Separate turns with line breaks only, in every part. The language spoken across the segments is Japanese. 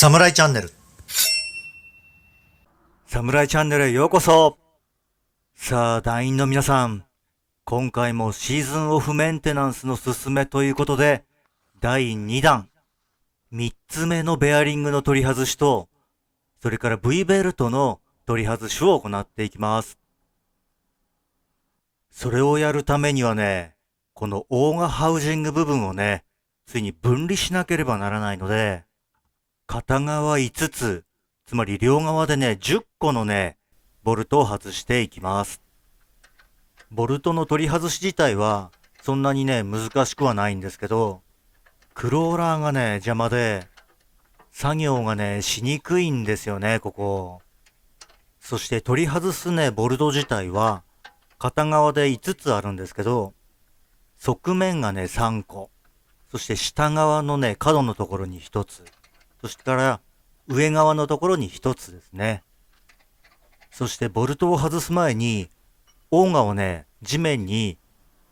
サムライチャンネル。
サムライチャンネルへようこそ。さあ、団員の皆さん、今回もシーズンオフメンテナンスの進めということで、第2弾、3つ目のベアリングの取り外しと、それから V ベルトの取り外しを行っていきます。それをやるためにはね、このオーガハウジング部分をね、ついに分離しなければならないので、片側5つ、つまり両側でね、10個のね、ボルトを外していきます。ボルトの取り外し自体は、そんなにね、難しくはないんですけど、クローラーがね、邪魔で、作業がね、しにくいんですよね、ここ。そして取り外すね、ボルト自体は、片側で5つあるんですけど、側面がね、3個。そして下側のね、角のところに1つ。そしてから上側のところに1つですね。そしてボルトを外す前に、オーガをね、地面に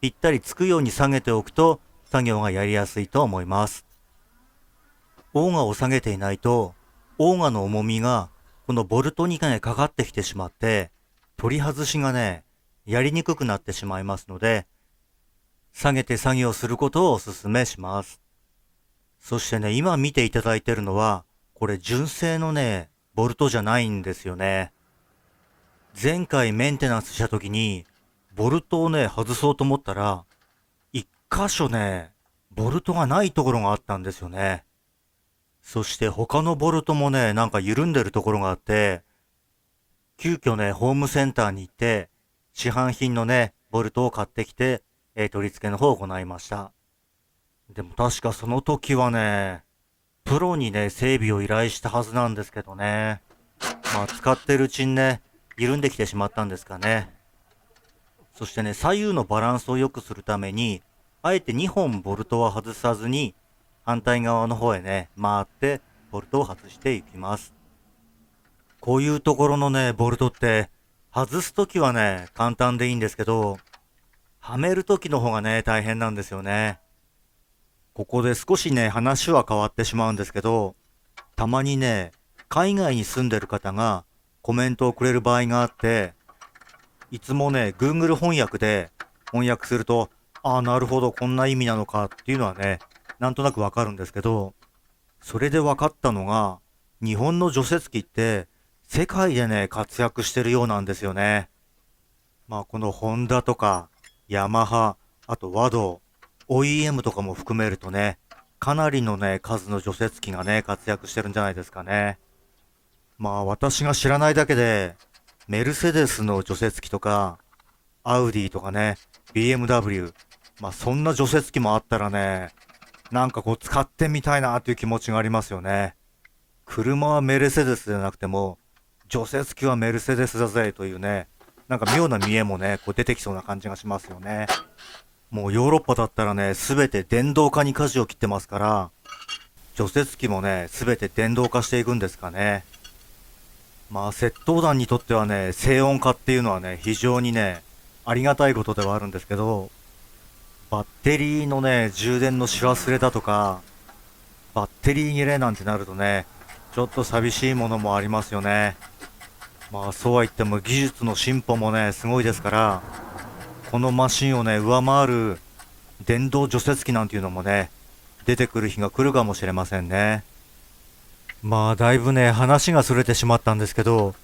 ぴったりつくように下げておくと、作業がやりやすいと思います。オーガを下げていないと、オーガの重みがこのボルトにね、かかってきてしまって、取り外しがね、やりにくくなってしまいますので、下げて作業することをお勧めします。そしてね、今見ていただいてるのは、これ純正のね、ボルトじゃないんですよね。前回メンテナンスした時に、ボルトをね、外そうと思ったら、一箇所ね、ボルトがないところがあったんですよね。そして他のボルトもね、なんか緩んでるところがあって、急遽ね、ホームセンターに行って、市販品のね、ボルトを買ってきて、取り付けの方を行いました。でも確かその時はね、プロにね、整備を依頼したはずなんですけどね。まあ使ってるうちにね、緩んできてしまったんですかね。そしてね、左右のバランスを良くするために、あえて2本ボルトは外さずに、反対側の方へね、回ってボルトを外していきます。こういうところのね、ボルトって、外すときはね、簡単でいいんですけど、はめるときの方がね、大変なんですよね。ここで少しね、話は変わってしまうんですけど、たまにね、海外に住んでる方がコメントをくれる場合があって、いつもね、Google 翻訳で翻訳すると、ああ、なるほど、こんな意味なのかっていうのはね、なんとなくわかるんですけど、それでわかったのが、日本の除雪機って世界でね、活躍してるようなんですよね。まあ、このホンダとか、ヤマハ、あとワド、OEM とかも含めるとね、かなりのね、数の除雪機がね、活躍してるんじゃないですかね。まあ、私が知らないだけで、メルセデスの除雪機とか、アウディとかね、BMW、まあ、そんな除雪機もあったらね、なんかこう使ってみたいなっていう気持ちがありますよね。車はメルセデスじゃなくても、除雪機はメルセデスだぜというね、なんか妙な見栄もね、こう出てきそうな感じがしますよね。もうヨーロッパだったらね、すべて電動化に舵を切ってますから、除雪機もね、すべて電動化していくんですかね。まあ、窃盗団にとってはね、静音化っていうのはね、非常にね、ありがたいことではあるんですけど、バッテリーのね、充電のし忘れだとか、バッテリー切れなんてなるとね、ちょっと寂しいものもありますよね。まあ、そうは言っても技術の進歩もね、すごいですから、このマシンをね、上回る電動除雪機なんていうのもね、出てくる日が来るかもしれませんね。まあ、だいぶね、話が逸れてしまったんですけど、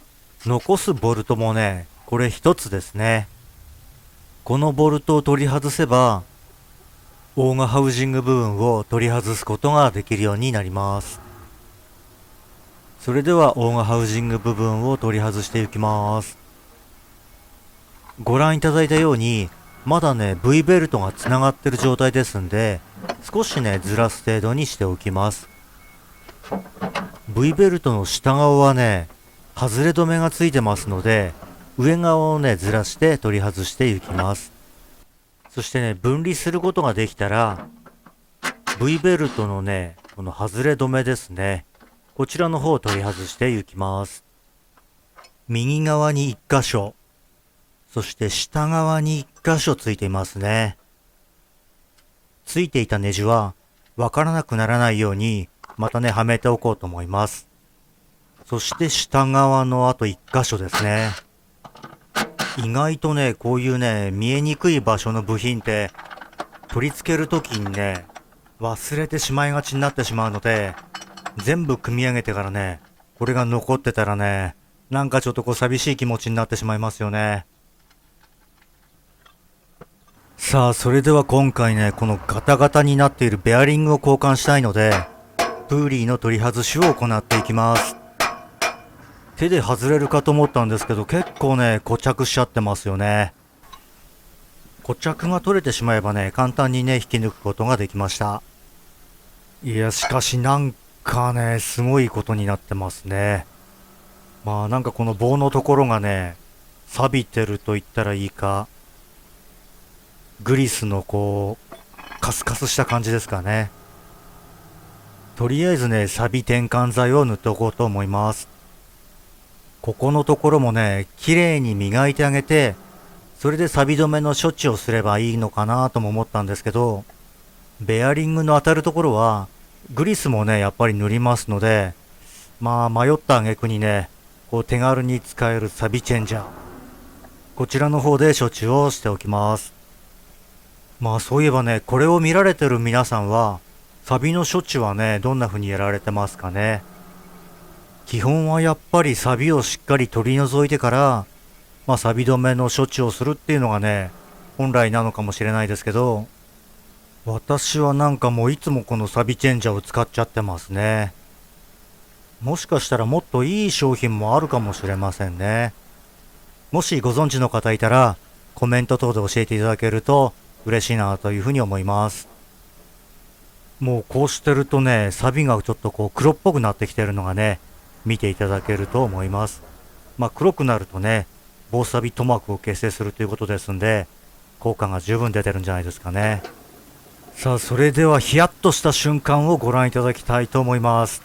残すボルトもね、これ一つですね。このボルトを取り外せば、オーガハウジング部分を取り外すことができるようになります。それではオーガハウジング部分を取り外していきます。ご覧いただいたように、まだね、V ベルトがつながってる状態ですんで、少しね、ずらす程度にしておきます。V ベルトの下側はね、外れ止めがついてますので、上側をね、ずらして取り外していきます。そしてね、分離することができたら、V ベルトのね、この外れ止めですね。こちらの方を取り外していきます。右側に1箇所、そして下側に1箇所ついていますね。ついていたネジは、わからなくならないように、またね、はめておこうと思います。そして下側のあと1箇所ですね。意外とね、こういうね、見えにくい場所の部品って、取り付けるときにね、忘れてしまいがちになってしまうので、全部組み上げてからね、これが残ってたらね、なんかちょっとこう寂しい気持ちになってしまいますよね。さあ、それでは今回ね、このガタガタになっているベアリングを交換したいので、プーリーの取り外しを行っていきます。手で外れるかと思ったんですけど、結構ね、固着しちゃってますよね。固着が取れてしまえばね、簡単にね、引き抜くことができました。いや、しかしなんかね、すごいことになってますね。まあなんかこの棒のところがね、錆びてると言ったらいいか、グリスのこう、カスカスした感じですかね。とりあえずね、錆び転換剤を塗っておこうと思います。ここのところもね、綺麗に磨いてあげて、それで錆び止めの処置をすればいいのかなとも思ったんですけど、ベアリングの当たるところは、グリスもね、やっぱり塗りますので、まあ迷った挙句にね、こう手軽に使えるサビチェンジャー。こちらの方で処置をしておきます。まあそういえばね、これを見られてる皆さんは、サビの処置はね、どんな風にやられてますかね。基本はやっぱりサビをしっかり取り除いてから、まあサビ止めの処置をするっていうのがね、本来なのかもしれないですけど、私はなんかもういつもこのサビチェンジャーを使っちゃってますね。もしかしたらもっといい商品もあるかもしれませんね。もしご存知の方いたら、コメント等で教えていただけると嬉しいなというふうに思います。もうこうしてるとね、サビがちょっとこう黒っぽくなってきてるのがね、見ていただけると思います。まあ黒くなるとね、棒サビ塗膜を形成するということですんで、効果が十分出てるんじゃないですかね。さあ、それではヒヤッとした瞬間をご覧いただきたいと思います。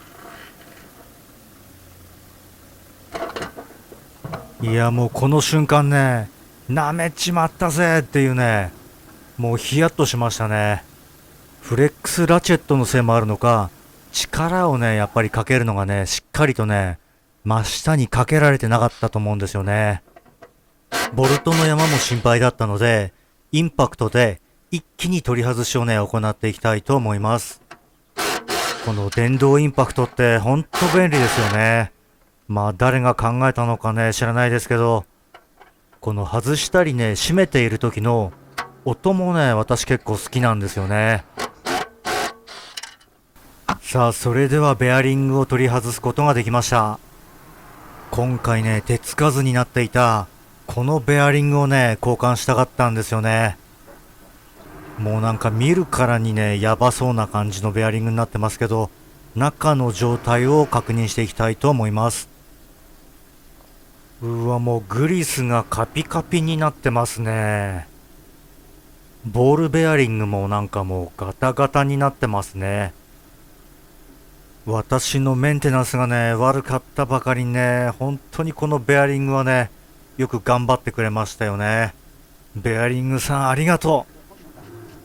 いや、もうこの瞬間ね、舐めちまったぜっていうね、もうヒヤッとしましたね。フレックスラチェットのせいもあるのか、力をね、やっぱりかけるのがね、しっかりとね、真下にかけられてなかったと思うんですよね。ボルトの山も心配だったので、インパクトで一気に取り外しをね、行っていきたいと思います。この電動インパクトってほんと便利ですよね。まあ誰が考えたのかね、知らないですけど、この外したりね、閉めている時の音もね、私結構好きなんですよね。さあ、それではベアリングを取り外すことができました。今回ね、手つかずになっていた、このベアリングをね、交換したかったんですよね。もうなんか見るからにね、やばそうな感じのベアリングになってますけど、中の状態を確認していきたいと思います。うわ、もうグリスがカピカピになってますね。ボールベアリングもなんかもうガタガタになってますね。私のメンテナンスがね、悪かったばかりにね、本当にこのベアリングはね、よく頑張ってくれましたよね。ベアリングさんありがと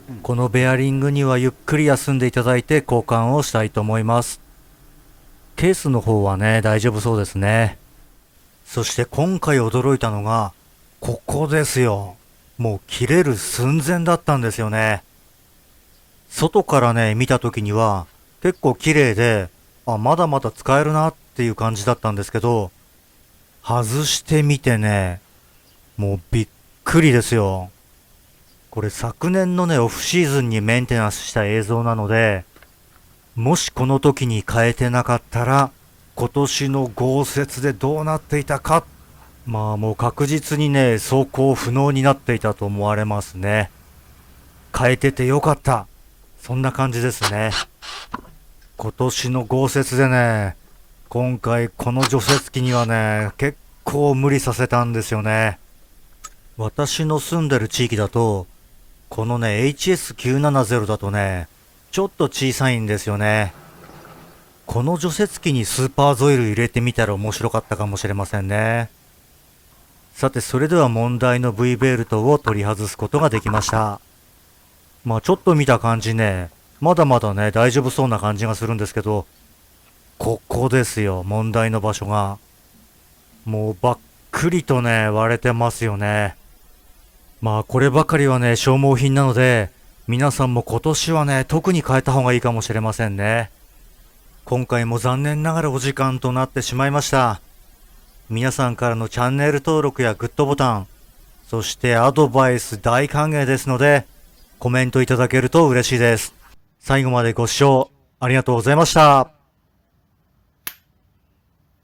う。このベアリングにはゆっくり休んでいただいて交換をしたいと思います。ケースの方はね、大丈夫そうですね。そして今回驚いたのが、ここですよ。もう切れる寸前だったんですよね。外からね、見た時には結構綺麗で、あ、まだまだ使えるなっていう感じだったんですけど、外してみてね、もうびっくりですよ。これ昨年のね、オフシーズンにメンテナンスした映像なので、もしこの時に変えてなかったら、今年の豪雪でどうなっていたか。まあもう確実にね、走行不能になっていたと思われますね。変えててよかった。そんな感じですね。今年の豪雪でね、今回この除雪機にはね、結構無理させたんですよね。私の住んでる地域だと、このね、HS970 だとね、ちょっと小さいんですよね。この除雪機にスーパーゾイル入れてみたら面白かったかもしれませんね。さて、それでは問題の V ベルトを取り外すことができました。まあちょっと見た感じね、まだまだね、大丈夫そうな感じがするんですけど、ここですよ、問題の場所が。もうばっくりとね、割れてますよね。まあこればかりはね、消耗品なので、皆さんも今年はね、特に変えた方がいいかもしれませんね。今回も残念ながらお時間となってしまいました。皆さんからのチャンネル登録やグッドボタン、そしてアドバイス大歓迎ですので、コメントいただけると嬉しいです。最後までご視聴ありがとうございました。